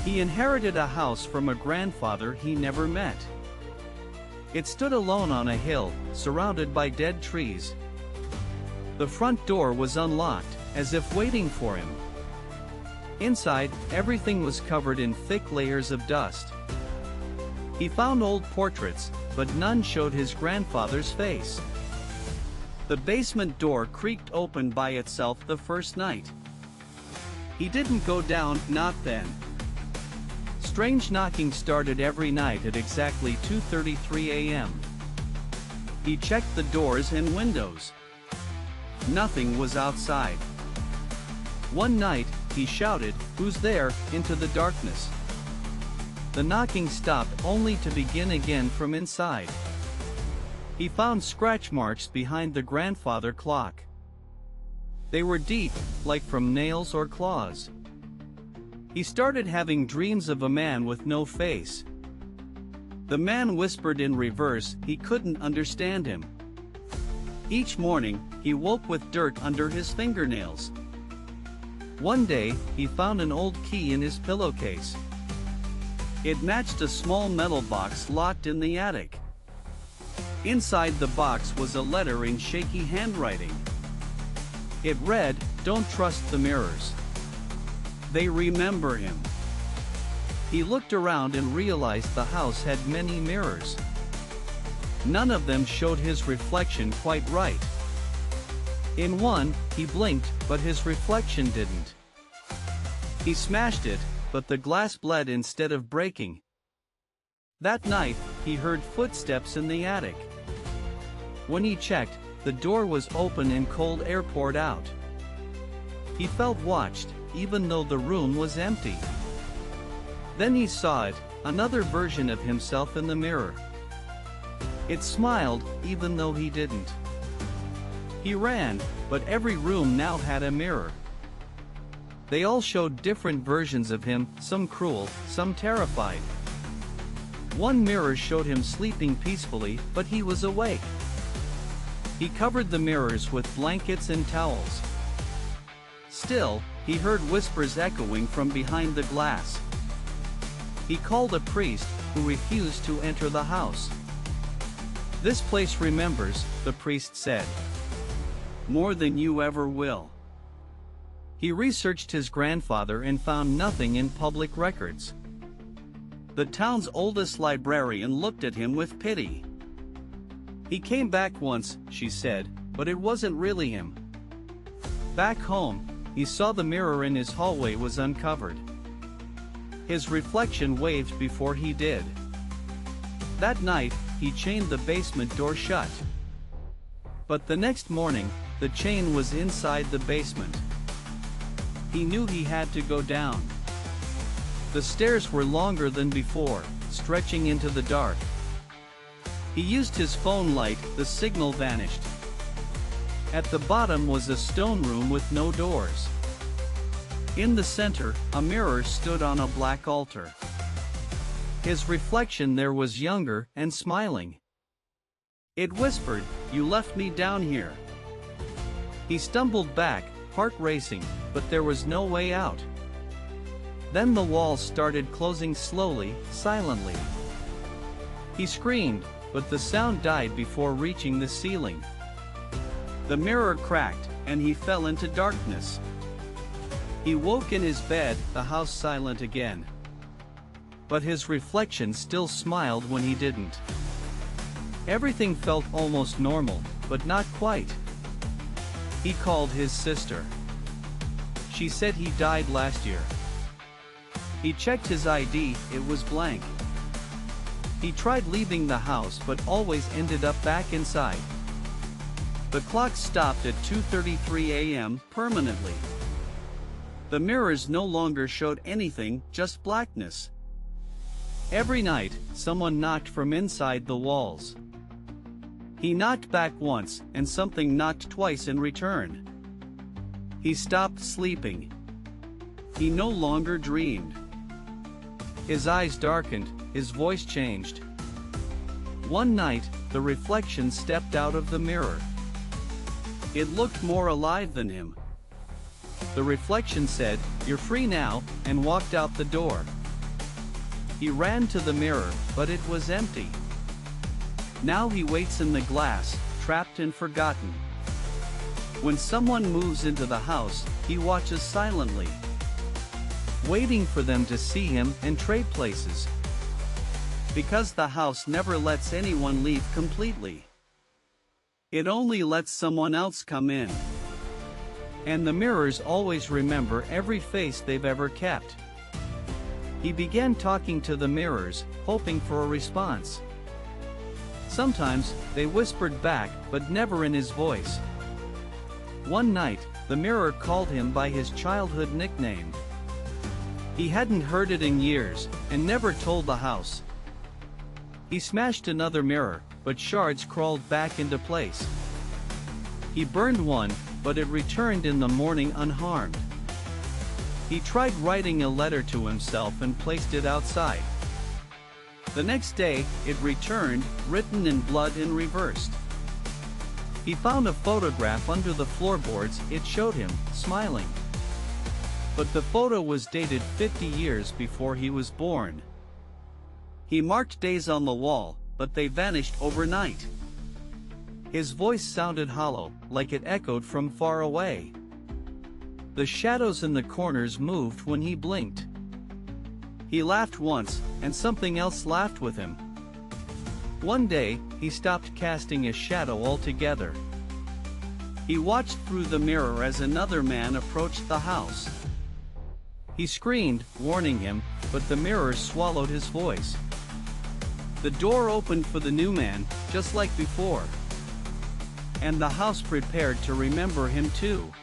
He inherited a house from a grandfather he never met. It stood alone on a hill, surrounded by dead trees. The front door was unlocked, as if waiting for him. Inside, everything was covered in thick layers of dust. He found old portraits, but none showed his grandfather's face. The basement door creaked open by itself the first night. He didn't go down, not then. Strange knocking started every night at exactly 2:33 a.m. He checked the doors and windows. Nothing was outside. One night, he shouted, "Who's there?" into the darkness. The knocking stopped only to begin again from inside. He found scratch marks behind the grandfather clock. They were deep, like from nails or claws. He started having dreams of a man with no face. The man whispered in reverse, he couldn't understand him. Each morning, he woke with dirt under his fingernails. One day, he found an old key in his pillowcase. It matched a small metal box locked in the attic. Inside the box was a letter in shaky handwriting. It read, "Don't trust the mirrors. They remember him." He looked around and realized the house had many mirrors. None of them showed his reflection quite right. In one, he blinked, but his reflection didn't. He smashed it, but the glass bled instead of breaking. That night, he heard footsteps in the attic. When he checked, the door was open and cold air poured out. He felt watched, even though the room was empty. Then he saw it, another version of himself in the mirror. It smiled, even though he didn't. He ran, but every room now had a mirror. They all showed different versions of him, some cruel, some terrified. One mirror showed him sleeping peacefully, but he was awake. He covered the mirrors with blankets and towels. Still, he heard whispers echoing from behind the glass. He called a priest, who refused to enter the house. "This place remembers," the priest said. "More than you ever will." He researched his grandfather and found nothing in public records. The town's oldest librarian looked at him with pity. "He came back once," she said, "but it wasn't really him." Back home, he saw the mirror in his hallway was uncovered. His reflection waved before he did. That night, he chained the basement door shut. But the next morning, the chain was inside the basement. He knew he had to go down. The stairs were longer than before, stretching into the dark. He used his phone light, the signal vanished. At the bottom was a stone room with no doors. In the center, a mirror stood on a black altar. His reflection there was younger and smiling. It whispered, "You left me down here." He stumbled back, heart racing, but there was no way out. Then the walls started closing slowly, silently. He screamed, but the sound died before reaching the ceiling. The mirror cracked, and he fell into darkness. He woke in his bed, the house silent again. But his reflection still smiled when he didn't. Everything felt almost normal, but not quite. He called his sister. She said he died last year. He checked his ID, it was blank. He tried leaving the house but always ended up back inside. The clock stopped at 2:33 a.m. permanently. The mirrors no longer showed anything, just blackness. Every night, someone knocked from inside the walls. He knocked back once, and something knocked twice in return. He stopped sleeping. He no longer dreamed. His eyes darkened, his voice changed. One night, the reflection stepped out of the mirror. It looked more alive than him. The reflection said, "You're free now," and walked out the door. He ran to the mirror, but it was empty. Now he waits in the glass, trapped and forgotten. When someone moves into the house, he watches silently, waiting for them to see him and trade places. Because the house never lets anyone leave completely. It only lets someone else come in. And the mirrors always remember every face they've ever kept. He began talking to the mirrors, hoping for a response. Sometimes, they whispered back, but never in his voice. One night, the mirror called him by his childhood nickname. He hadn't heard it in years, and never told the house. He smashed another mirror, but shards crawled back into place. He burned one, but it returned in the morning unharmed. He tried writing a letter to himself and placed it outside. The next day, it returned, written in blood and reversed. He found a photograph under the floorboards. It showed him, smiling. But the photo was dated 50 years before he was born. He marked days on the wall, but they vanished overnight. His voice sounded hollow, like it echoed from far away. The shadows in the corners moved when he blinked. He laughed once, and something else laughed with him. One day, he stopped casting a shadow altogether. He watched through the mirror as another man approached the house. He screamed, warning him, but the mirror swallowed his voice. The door opened for the new man, just like before. And the house prepared to remember him too.